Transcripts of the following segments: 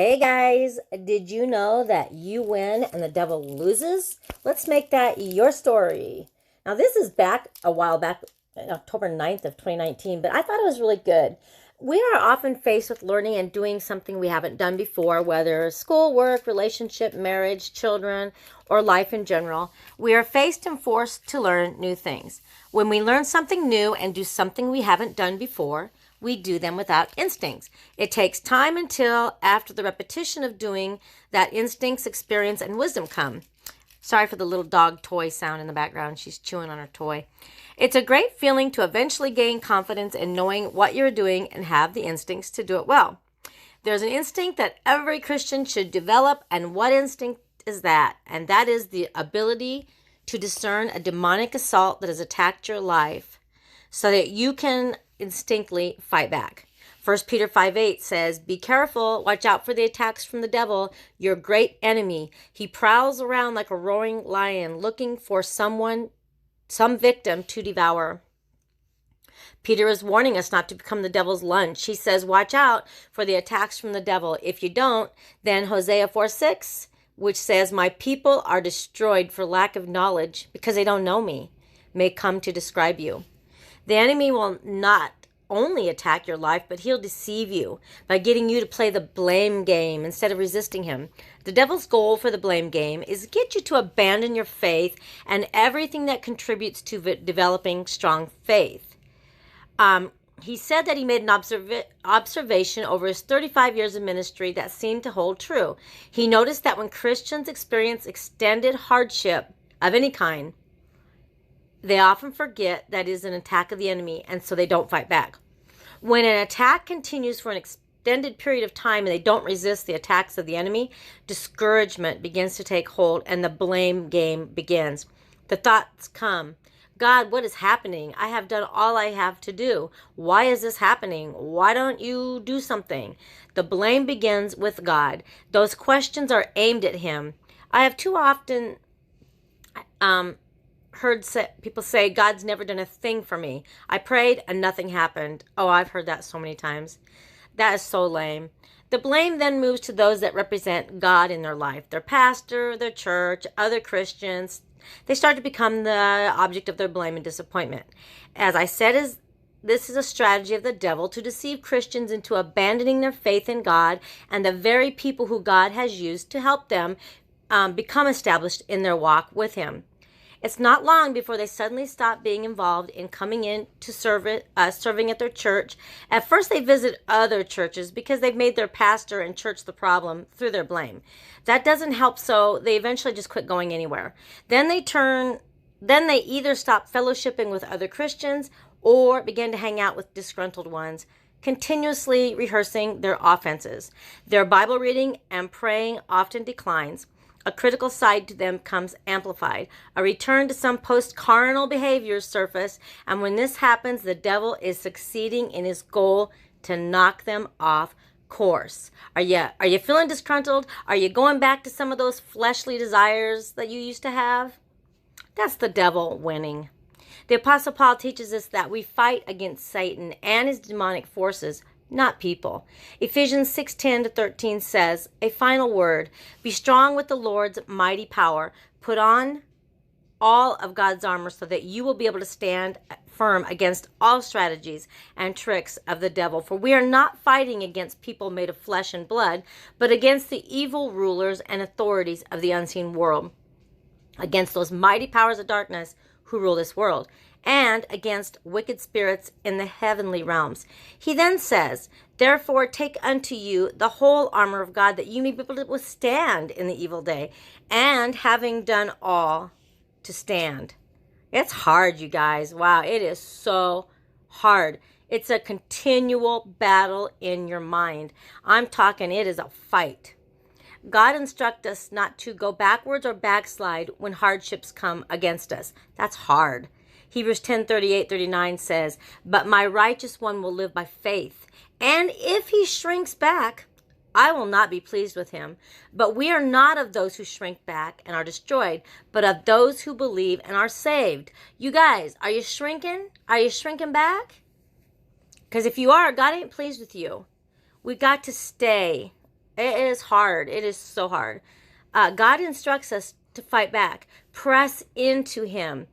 Hey guys, did you know that you win and the devil loses? Let's make that your story. Now, this is back a while back, October 9th of 2019, but I thought it was really good. We are often faced with learning and doing something we haven't done before, whether school, work, relationship, marriage, children, or life in general. We are faced and forced to learn new things. When we learn something new and do something we haven't done before, we do them without instincts. It takes time until after the repetition of doing that instincts, experience, and wisdom come. Sorry for the little dog toy sound in the background. She's chewing on her toy. It's a great feeling to eventually gain confidence in knowing what you're doing and have the instincts to do it well. There's an instinct that every Christian should develop, and what instinct is that? And that is the ability to discern a demonic assault that has attacked your life so that you can instinctively fight back. 1 Peter 5:8 says, "Be careful, watch out for the attacks from the devil, your great enemy. He prowls around like a roaring lion, looking for some victim to devour." Peter is warning us not to become the devil's lunch. He says, watch out for the attacks from the devil. If you don't, then Hosea 4:6, which says, "My people are destroyed for lack of knowledge because they don't know me," may come to describe you. The enemy will not only attack your life, but he'll deceive you by getting you to play the blame game instead of resisting him. The devil's goal for the blame game is to get you to abandon your faith and everything that contributes to developing strong faith. He said that he made an observation over his 35 years of ministry that seemed to hold true. He noticed that when Christians experience extended hardship of any kind, they often forget that it is an attack of the enemy, and so they don't fight back. When an attack continues for an extended period of time and they don't resist the attacks of the enemy, discouragement begins to take hold and the blame game begins. The thoughts come, "God, what is happening? I have done all I have to do. Why is this happening? Why don't you do something?" The blame begins with God. Those questions are aimed at him. I have too often heard people say, "God's never done a thing for me. I prayed and nothing happened." Oh, I've heard that so many times. That is so lame. The blame then moves to those that represent God in their life, their pastor, their church, other Christians. They start to become the object of their blame and disappointment. As I said, this is a strategy of the devil to deceive Christians into abandoning their faith in God and the very people who God has used to help them become established in their walk with him. It's not long before they suddenly stop being involved in coming in to serving at their church. At first, they visit other churches because they've made their pastor and church the problem through their blame. That doesn't help, so they eventually just quit going anywhere. Then they either stop fellowshipping with other Christians or begin to hang out with disgruntled ones, continuously rehearsing their offenses. Their Bible reading and praying often declines. A critical side to them comes amplified. A return to some post-carnal behaviors surface, and when this happens, the devil is succeeding in his goal to knock them off course. Are you feeling disgruntled? Are you going back to some of those fleshly desires that you used to have? That's the devil winning. The Apostle Paul teaches us that we fight against Satan and his demonic forces, not people. Ephesians 6:10-13 says, a final word, "Be strong with the Lord's mighty power. Put on all of God's armor so that you will be able to stand firm against all strategies and tricks of the devil. For we are not fighting against people made of flesh and blood, but against the evil rulers and authorities of the unseen world, against those mighty powers of darkness who rule this world, and against wicked spirits in the heavenly realms." He then says, "Therefore take unto you the whole armor of God, that you may be able to withstand in the evil day, and having done all, to stand." It's hard, you guys. Wow, it is so hard. It's a continual battle in your mind. I'm talking, it is a fight. God instructs us not to go backwards or backslide when hardships come against us. That's hard. Hebrews 10:38-39 says, "But my righteous one will live by faith, and if he shrinks back, I will not be pleased with him. But we are not of those who shrink back and are destroyed, but of those who believe and are saved." You guys, are you shrinking? Are you shrinking back? Because if you are, God ain't pleased with you. We got to stay It is hard. It is so hard. God instructs us to fight back. Press into him.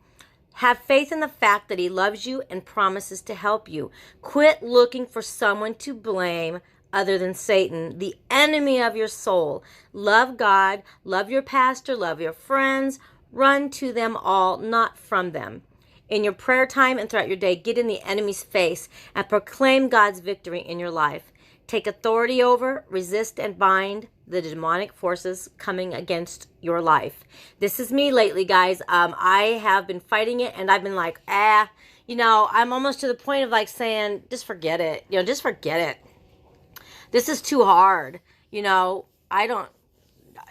Have faith in the fact that he loves you and promises to help you. Quit looking for someone to blame other than Satan, the enemy of your soul. Love God, love your pastor, love your friends. Run to them all, not from them. In your prayer time and throughout your day, get in the enemy's face and proclaim God's victory in your life. Take authority over, resist, and bind the demonic forces coming against your life. This is me lately, guys. I have been fighting it, and I've been like, I'm almost to the point of like saying, just forget it. Just forget it. This is too hard. I don't.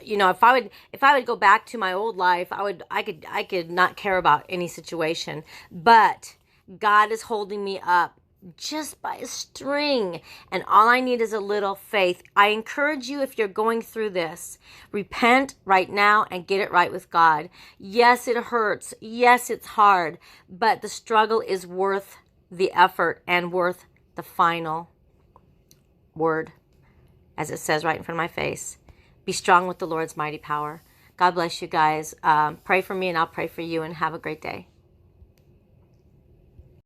If I would go back to my old life, I could not care about any situation. But God is holding me up just by a string, and all I need is a little faith. I encourage you, if you're going through this, repent right now and get it right with God. Yes, it hurts. Yes, it's hard, but the struggle is worth the effort and worth the final word, as it says right in front of my face. Be strong with the Lord's mighty power. God bless you guys. Pray for me and I'll pray for you, and have a great day.